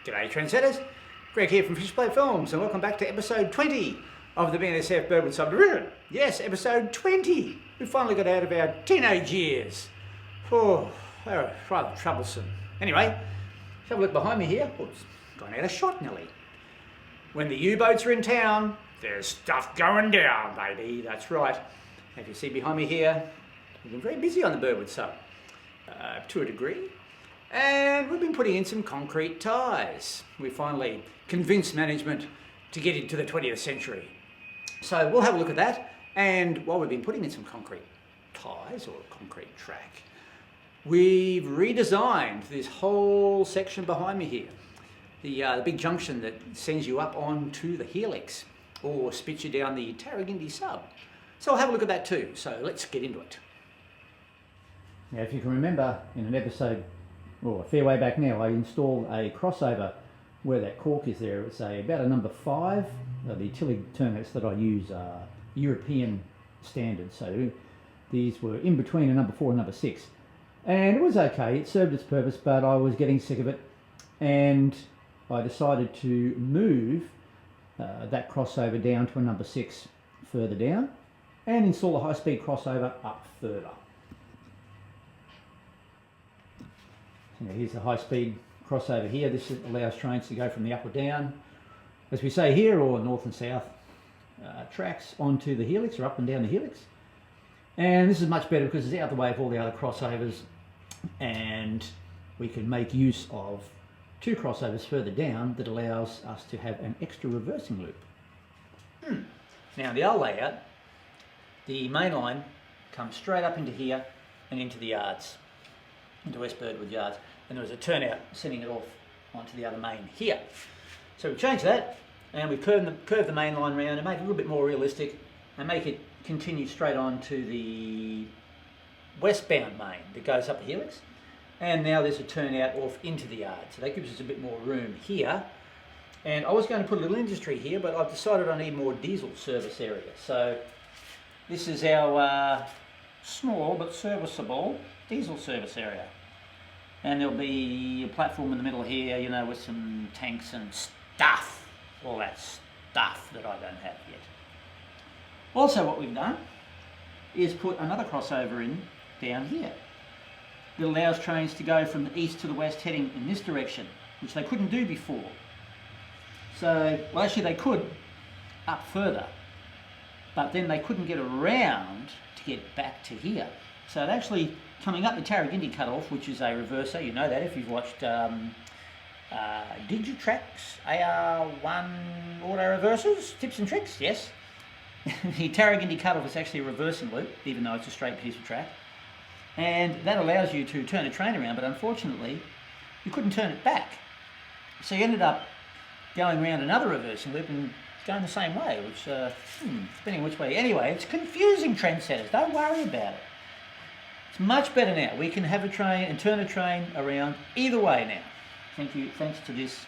G'day trendsetters, Greg here from Fishblade Films and welcome back to episode 20 of the BNSF Birdwood Sub division. Yes, episode 20. We finally got out of our teenage years. Oh, they were rather troublesome. Anyway, let's have a look behind me here. Oh, it's gone out of shot nearly. When the U-boats are in town, there's stuff going down, baby. That's right. If you see behind me here, we've been very busy on the Birdwood Sub, to a degree. And we've been putting in some concrete ties. We finally convinced management to get into the 20th century. So we'll have a look at that. And while we've been putting in some concrete ties or concrete track, we've redesigned this whole section behind me here. The big junction that sends you up onto the helix or spits you down the Tarragindi Sub. So I'll have a look at that too. So let's get into it. Now, if you can remember in an episode, well, a fair way back now, I installed a crossover where that cork is there. It's about a number 5. The utility terminates that I use are European standards, so these were in between a number 4 and number 6. And it was okay, it served its purpose, but I was getting sick of it, and I decided to move that crossover down to a number 6 further down and install a high-speed crossover up further. Now here's the high-speed crossover here. This allows trains to go from the up or down, as we say here, or north and south tracks onto the helix or up and down the helix. And this is much better because it's out of the way of all the other crossovers, and we can make use of 2 crossovers further down that allows us to have an extra reversing loop. Now the old layout, the main line comes straight up into here and into the yards, into West Birdwood yards, and there was a turnout sending it off onto the other main here. So we've changed that, and we've curved the main line around and make it a little bit more realistic and make it continue straight on to the westbound main that goes up the helix. And now there's a turnout off into the yard, so that gives us a bit more room here. And I was going to put a little industry here, but I've decided I need more diesel service area. So this is our small but serviceable diesel service area. And there'll be a platform in the middle here, you know, with some tanks and stuff, all that stuff that I don't have yet. Also what we've done is put another crossover in down here that allows trains to go from the east to the west heading in this direction, which they couldn't do before. So, well, actually they could up further, but then they couldn't get around to get back to here. So it actually, coming up the Tarragindi cutoff, which is a reverser, you know that if you've watched Digitrack's AR1 auto reversers, tips and tricks, yes. The Tarragindi cutoff is actually a reversing loop, even though it's a straight piece of track. And that allows you to turn a train around, but unfortunately, you couldn't turn it back. So you ended up going around another reversing loop and going the same way, which, depending which way. Anyway, it's confusing, trendsetters, don't worry about it. It's much better now. We can have a train and turn a train around either way now. Thanks to this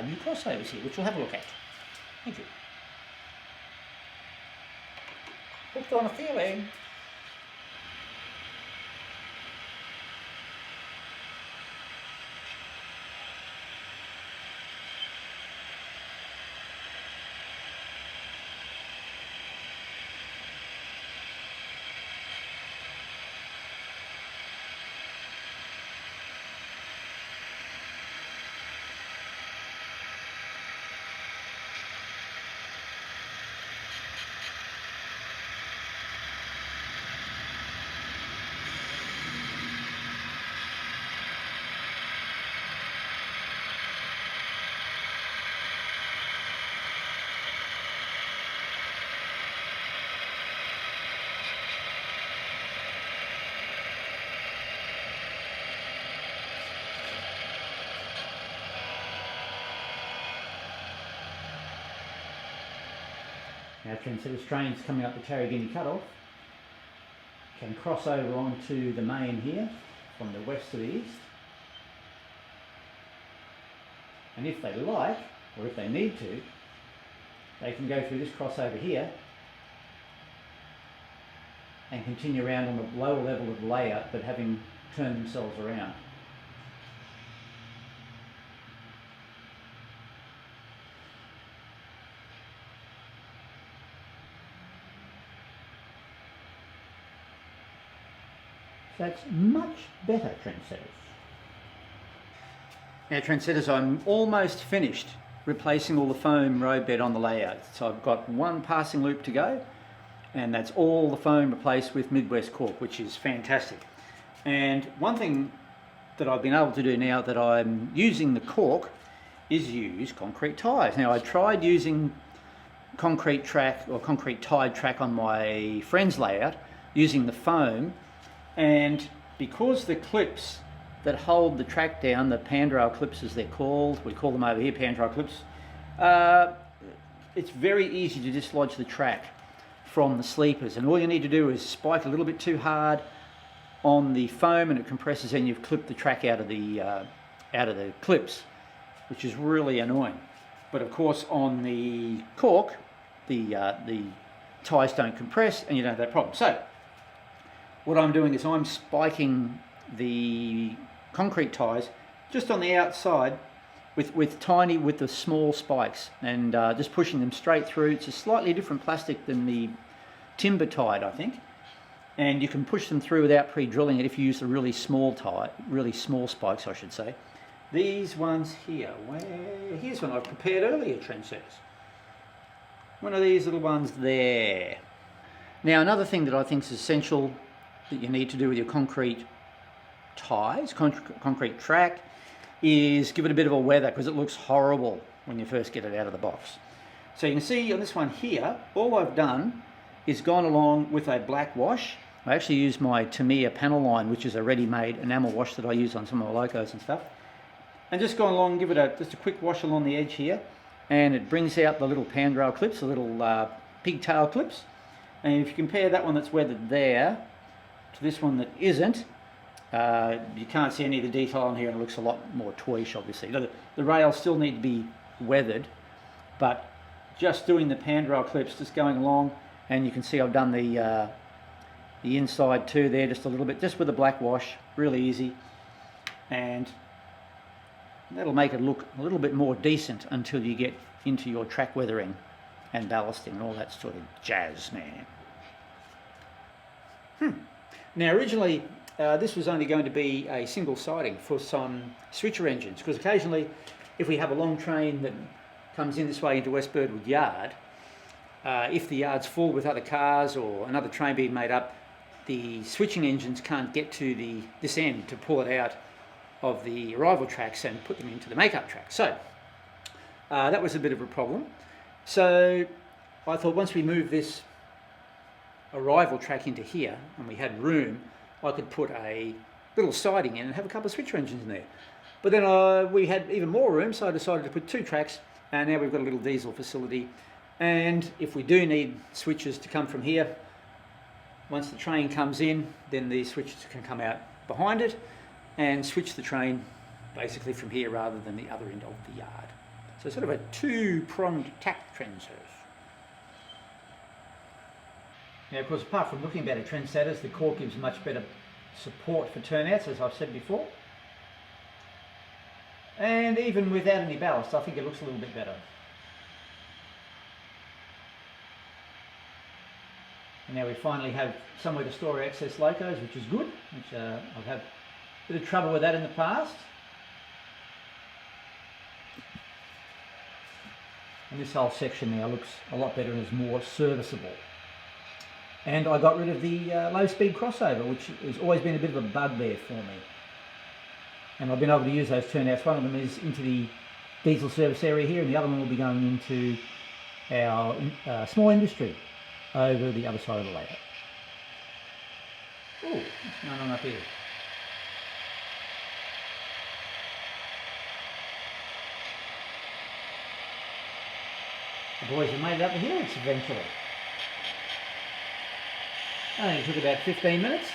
new crossovers here, which we'll have a look at. Thank you. Hooked on a feeling. Now, trendsetters, trains coming up the Tarragindi cutoff can cross over onto the main here from the west to the east. And if they like, or if they need to, they can go through this crossover here and continue around on the lower level of the layout, but having turned themselves around. That's much better, trendsetters. Now trendsetters, I'm almost finished replacing all the foam roadbed on the layout. So I've got one passing loop to go, and that's all the foam replaced with Midwest cork, which is fantastic. And one thing that I've been able to do now that I'm using the cork is use concrete ties. Now I tried using concrete track or concrete tied track on my friend's layout using the foam, and because the clips that hold the track down, the pandrail clips as they're called, we call them over here pandrail clips, it's very easy to dislodge the track from the sleepers, and all you need to do is spike a little bit too hard on the foam and it compresses and you've clipped the track out of the clips, which is really annoying. But of course on the cork the ties don't compress and you don't have that problem. So what I'm doing is I'm spiking the concrete ties just on the outside with the small spikes, and just pushing them straight through. It's a slightly different plastic than the timber tied, I think, and you can push them through without pre-drilling it if you use the really small spikes, I should say. These ones here, here's one I've prepared earlier, trendsetters. One of these little ones there. Now another thing that I think is essential that you need to do with your concrete ties, concrete track, is give it a bit of a weather, because it looks horrible when you first get it out of the box. So you can see on this one here, all I've done is gone along with a black wash. I actually used my Tamiya panel line, which is a ready-made enamel wash that I use on some of my locos and stuff, and just gone along and give it just a quick wash along the edge here, and it brings out the little pandrail clips, the little pigtail clips. And if you compare that one that's weathered there to this one that isn't, you can't see any of the detail on here, and it looks a lot more toyish, obviously. The rails still need to be weathered, but just doing the pandrail clips, just going along, and you can see I've done the inside too there just a little bit, just with a black wash, really easy, and that'll make it look a little bit more decent until you get into your track weathering and ballasting and all that sort of jazz, man. Now originally this was only going to be a single siding for some switcher engines, because occasionally if we have a long train that comes in this way into West Birdwood Yard, if the yard's full with other cars or another train being made up, the switching engines can't get to this end to pull it out of the arrival tracks and put them into the make-up track. So that was a bit of a problem. So I thought once we move this arrival track into here and we had room, I could put a little siding in and have a couple of switcher engines in there. But then we had even more room, so I decided to put 2 tracks, and now we've got a little diesel facility. And if we do need switches to come from here, once the train comes in, then these switches can come out behind it and switch the train basically from here rather than the other end of the yard. So sort of a 2-pronged attack, trendsetters. Now of course, apart from looking better, trendsetters, the cork gives much better support for turnouts, as I've said before. And even without any ballast, I think it looks a little bit better. And now we finally have somewhere to store our excess locos, which is good, which I've had a bit of trouble with that in the past. And this whole section now looks a lot better and is more serviceable. And I got rid of the low-speed crossover, which has always been a bit of a bugbear for me. And I've been able to use those turnouts. One of them is into the diesel service area here, and the other one will be going into our small industry over the other side of the layout. Oh, what's going on up here? The boys have made it up the hills eventually. I think it took about 15 minutes.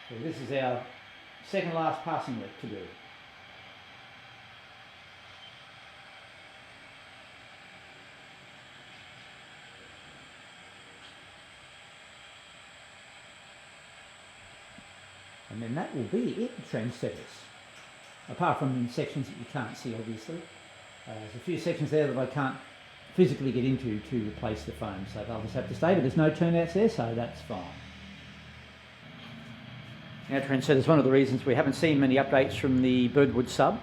So this is our second last passing loop to do. And then that will be it, trendsetters. Apart from in sections that you can't see, obviously. There's a few sections there that I can't physically get into to replace the foam. So they'll just have to stay, but there's no turnouts there, so that's fine. Now, Trent said, it's one of the reasons we haven't seen many updates from the Birdwood Sub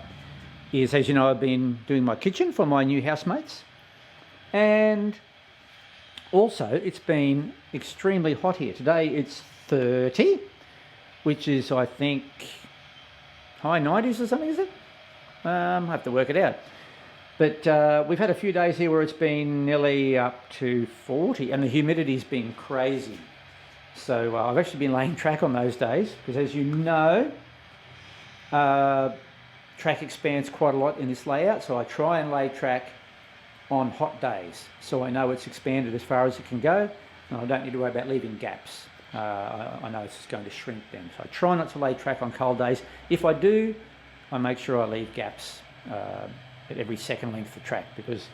is, as you know, I've been doing my kitchen for my new housemates, and also it's been extremely hot here. Today it's 30, which is, I think, high 90s or something, is it? I have to work it out. But we've had a few days here where it's been nearly up to 40, and the humidity's been crazy. So I've actually been laying track on those days, because as you know, track expands quite a lot in this layout, so I try and lay track on hot days, so I know it's expanded as far as it can go, and I don't need to worry about leaving gaps. I know it's just going to shrink then, so I try not to lay track on cold days. If I do, I make sure I leave gaps at every second length of track, because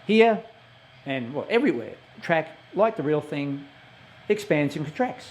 here and well, everywhere, track, like the real thing, expands and contracts.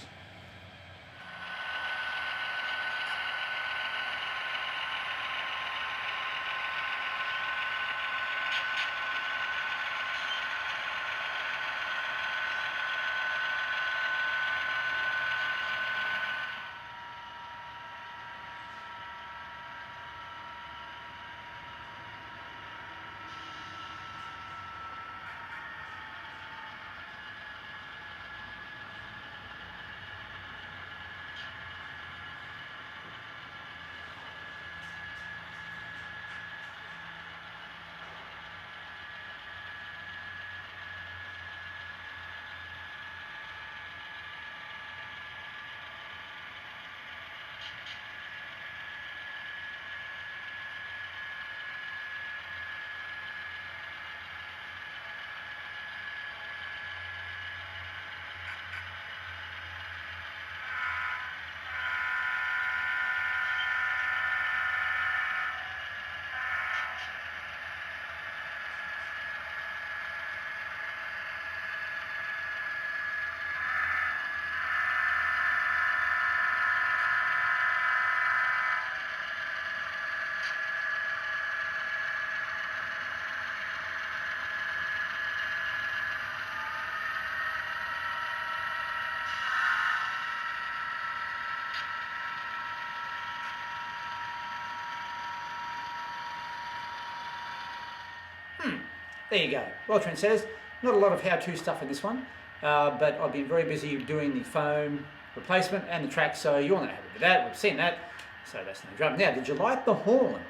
There you go. Well, Trent says, not a lot of how-to stuff in this one, but I've been very busy doing the foam replacement and the track, so you all know how to do that. We've seen that, so that's no drama. Now, did you like the horn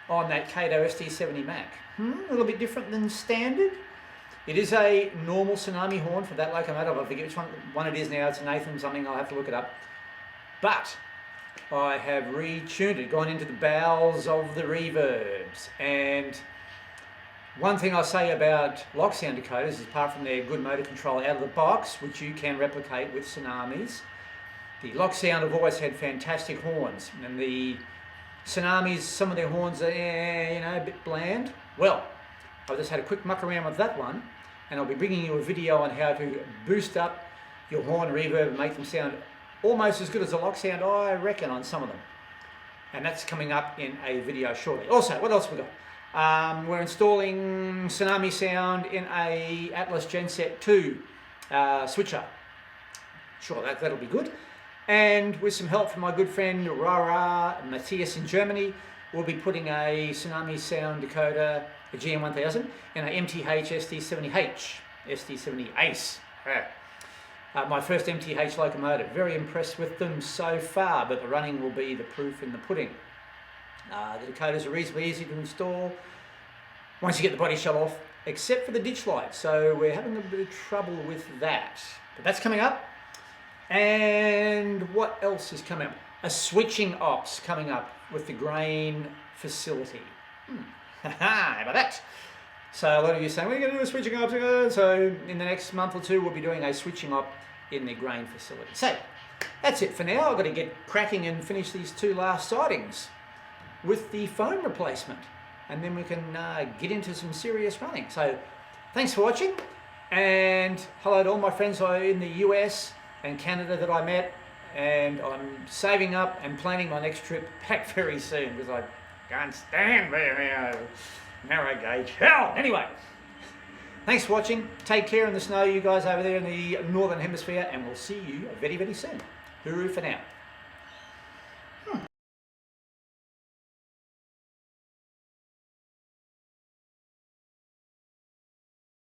on that Kato SD70 Mac? A little bit different than standard. It is a normal tsunami horn for that locomotive. I forget which one it is now. It's a Nathan something. I'll have to look it up. But I have retuned it, gone into the bowels of the reverbs, and one thing I'll say about lock sound decoders is, apart from their good motor control out of the box, which you can replicate with tsunamis, the lock sound have always had fantastic horns, and the tsunamis, some of their horns are, a bit bland. Well, I've just had a quick muck around with that one, and I'll be bringing you a video on how to boost up your horn reverb and make them sound almost as good as the lock sound, I reckon, on some of them. And that's coming up in a video shortly. Also, what else have we got? We're installing Tsunami Sound in a Atlas Genset 2 switcher. Sure, that'll be good. And with some help from my good friend Rara Matthias in Germany, we'll be putting a Tsunami Sound decoder, a GM1000, in an MTH SD70H, SD70 Ace. My first MTH locomotive. Very impressed with them so far, but the running will be the proof in the pudding. The decoders are reasonably easy to install once you get the body shell off, except for the ditch light, so we're having a bit of trouble with that. But that's coming up. And what else is coming up? A switching ops coming up with the grain facility. How about that? So a lot of you are saying, we're going to do a switching op. So in the next month or two, we'll be doing a switching op in the grain facility. So that's it for now. I've got to get cracking and finish these two last sidings with the foam replacement, and then we can get into some serious running. So thanks for watching, and hello to all my friends in the US and Canada that I met, and I'm saving up and planning my next trip back very soon, because I can't stand narrow gauge hell. Anyway, Thanks for watching. Take care in the snow, you guys over there in the Northern Hemisphere, and we'll see you very, very soon. Hooroo for now.